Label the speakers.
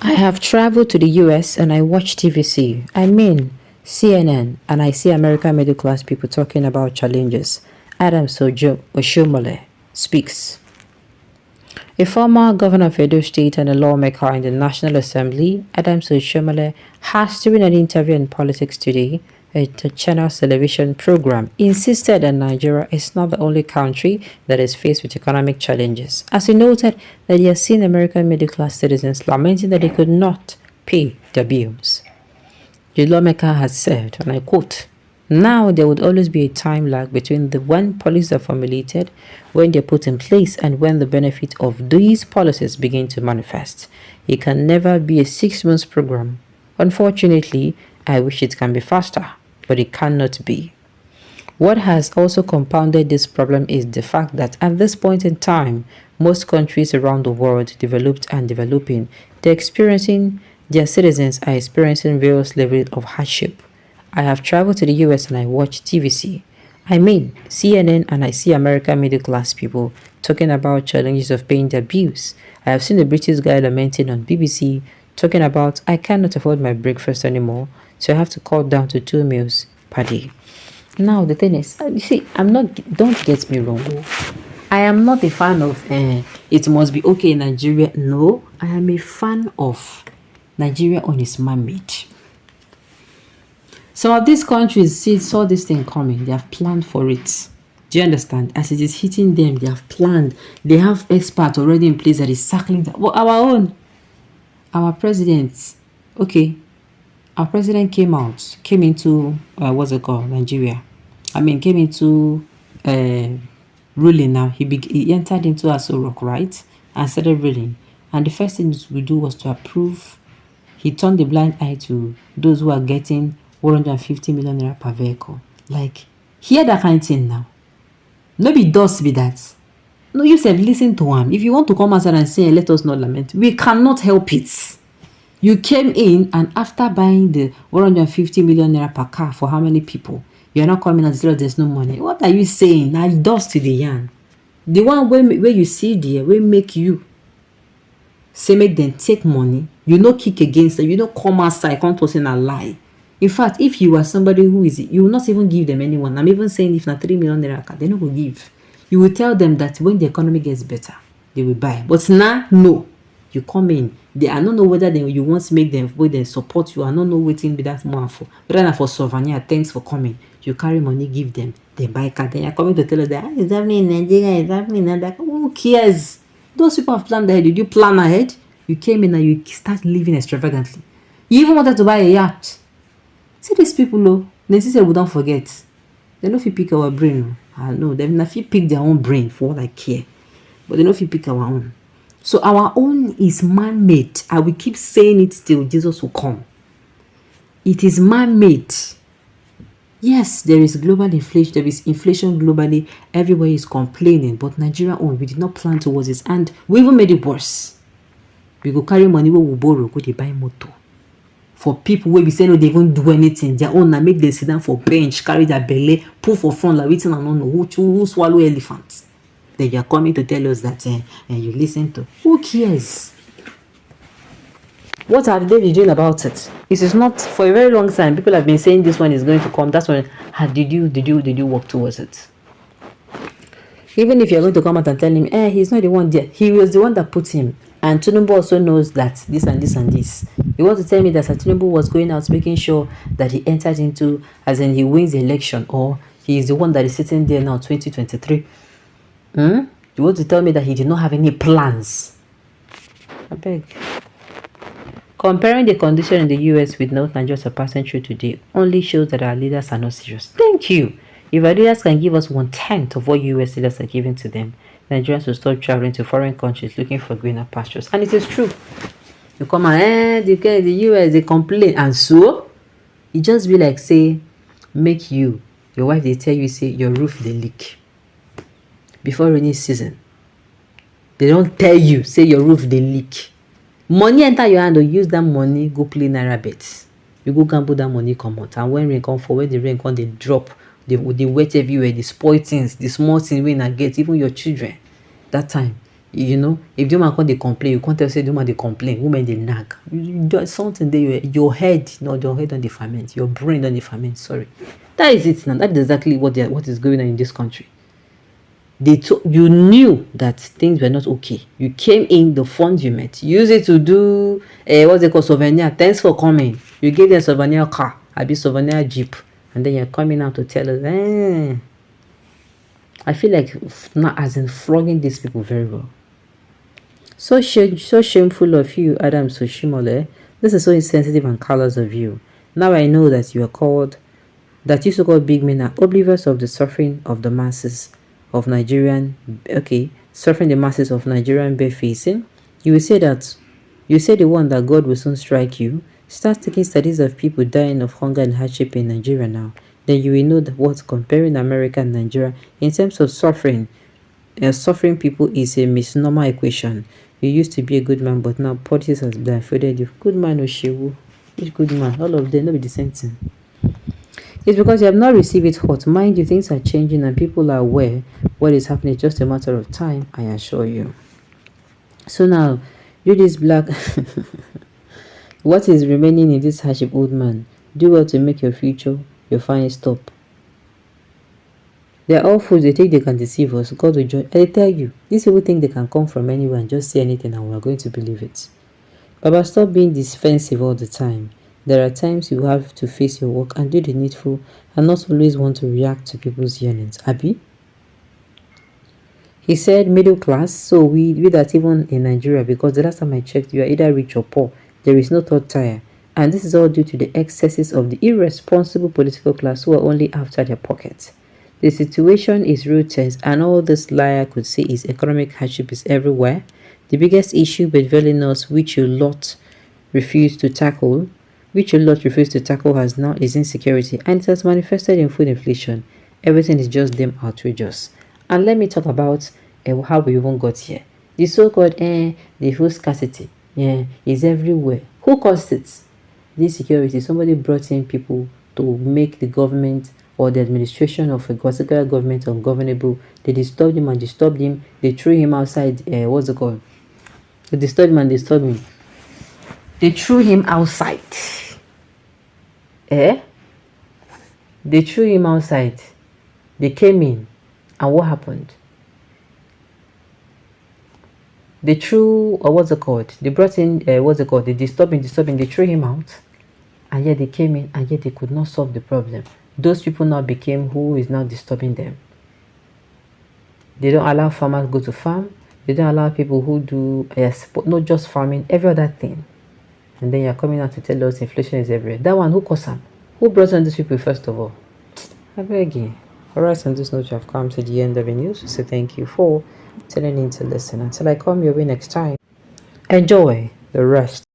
Speaker 1: I have traveled to the US and I watch TVC. I mean, CNN, and I see American middle class people talking about challenges. Adam Oshiomole speaks. A former governor of Edo State and a lawmaker in the National Assembly, Adam Oshiomole, has, during an interview in Politics Today, a channel television program, insisted that Nigeria is not the only country that is faced with economic challenges, as he noted that he has seen American middle-class citizens lamenting that they could not pay their bills. The lawmaker has said, and I quote, "Now there would always be a time lag between the when policies are formulated, when they're put in place, and when the benefit of these policies begin to manifest. It can never be a 6 month program. Unfortunately, I wish it can be faster, but it cannot be." What has also compounded this problem is the fact that at this point in time, most countries around the world, developed and developing, their citizens are experiencing various levels of hardship. I have traveled to the US and I watch TVC. I mean, CNN, and I see American middle class people talking about challenges of paying their bills. I have seen a British guy lamenting on BBC talking about, "I cannot afford my breakfast anymore, so I have to cut down to 2 meals per day." Now, the thing is, you see, don't get me wrong. I am not a fan of it must be okay in Nigeria. No, I am a fan of Nigeria on its man-made. Some of these countries saw this thing coming. They have planned for it. Do you understand? As it is hitting them, they have planned. They have experts already in place that is circling that. Well, our president, okay, our president came into what's it called, Nigeria. Came into ruling now. He entered into Aso Rock, right, and started ruling. And the first thing we do was to approve. He turned the blind eye to those who are getting 150 million naira per vehicle. Like, hear that kind of thing now. Nobody does be that. No, you said listen to him. If you want to come outside and say, "Let us not lament," we cannot help it. You came in, and after buying the 150 million naira per car for how many people? You're not coming and say there's no money. What are you saying? Now dust to the yarn. The one where you see there, will make you say make them take money. You no kick against them. You don't come outside, come to say a lie. In fact, if you are somebody who is, you will not even give them anyone. I'm even saying if not 3 million naira, they no go give. You will tell them that when the economy gets better, they will buy. But now, no. You come in. I don't know whether you want to make them where they support you. I don't know waiting be that more for. Rather than for souvenir, thanks for coming. You carry money, give them. They buy car. Then you're coming to tell us that it's happening in Nigeria, it's happening in that. Who cares? Those people have planned ahead. Did you plan ahead? You came in and you start living extravagantly. You even wanted to buy a yacht. See these people, no. They say we don't forget. They know if you pick our brain. I know. They not if you pick their own brain for what I care. But they know if you pick our own. So our own is man-made. I will keep saying it till Jesus will come. It is man-made. Yes, there is global inflation. There is inflation globally. Everywhere is complaining. But Nigeria own, we did not plan towards this. And we even made it worse. We go carry money, we will borrow, go they buy motor. For people where we say no, they won't do anything. Their own, make them sit down for bench, carry their belly, pull for front, like waiting and don't know who swallow elephants. Then you are coming to tell us that you listen to. Who cares? What have they been doing about it? It is not for a very long time. People have been saying this one is going to come. That's when did you work towards it? Even if you're going to come out and tell him, he's not the one there. He was the one that put him. And Tinubu also knows that this and this and this. You want to tell me that Tinubu was going out making sure that he entered into, as in he wins the election, or he is the one that is sitting there now, 2023? You want to tell me that he did not have any plans? I beg. Comparing the condition in the US with North Nigeria are passing through today only shows that our leaders are not serious. Thank you. If our leaders can give us 1/10 of what US leaders are giving to them, Nigerians will stop traveling to foreign countries looking for greener pastures. And it is true. You come and the US, they complain. And so, it just be like, say, make your wife, they tell you, say, your roof, they leak. Before rainy season. They don't tell you, say, your roof, they leak. Money enter your hand, or use that money, go play naira bets. You go gamble that money, come out. And when rain come for, when the rain come, they drop. They wet everywhere, they spoil things, the small things when I get, even your children. That time, if the woman come dey complain, you can't tell say the woman dey complain, women dey nag. There's something there, your head don dey ferment, your brain don dey ferment. Sorry, that is it now. That is exactly what is going on in this country. You knew that things were not okay. You came in, the funds you met, use it to do what's it called, souvenir. Thanks for coming. You gave them souvenir car, I be souvenir jeep, and then you're coming out to tell us. I feel like not as in flogging these people very well. So shameful of you, Adam Oshiomole. This is so insensitive and callous of you. Now I know that you so-called big men are oblivious of the suffering of the masses of suffering the masses of Nigerian bare-facing. You say the one that God will soon strike you. Start taking studies of people dying of hunger and hardship in Nigeria now. Then you will know that what comparing America and Nigeria in terms of suffering people is a misnomer equation. You used to be a good man, but now politics has blindfolded you. Good man, Oshiwu. Which good man? All of them, not be the same thing. It's because you have not received it hot. Mind you, things are changing and people are aware what is happening. It's just a matter of time, I assure you. So now, you this black... What is remaining in this hardship, old man? Do well to make your future, your fine stop. They are all fools. They think they can deceive us. God will join. I tell you, these people think they can come from anywhere and just say anything and we are going to believe it. Baba, stop being defensive all the time. There are times you have to face your work and do the needful and not always want to react to people's yearnings. Abi? He said middle class, so we that even in Nigeria, because the last time I checked, you are either rich or poor. There is no third tier. And this is all due to the excesses of the irresponsible political class who are only after their pockets. The situation is real tense, and all this liar could say is economic hardship is everywhere. The biggest issue befalling us, which a lot refuse to tackle, has now is insecurity, and it has manifested in food inflation. Everything is just damn outrageous. And let me talk about how we even got here. The so-called the food scarcity is everywhere. Who caused it? This security. Somebody brought in people to make the government or the administration of a particular government ungovernable. They disturbed him. They threw him outside. What's it called? They disturbed him and disturbed him. They threw him outside. They threw him outside. They came in. And what happened? They threw, or what's it called? They brought in, They disturbed him. They threw him out. And yet they came in, and yet they could not solve the problem. Those people now became who is now disturbing them. They don't allow farmers go to farm. They don't allow people who do, not just farming, every other thing. And then you're coming out to tell us inflation is everywhere. That one, who caused them? Who brought on these people first of all? I beg you. Alright, on this note, you have come to the end of the news. So thank you for tuning in to listen. Until I come your way next time, enjoy the rest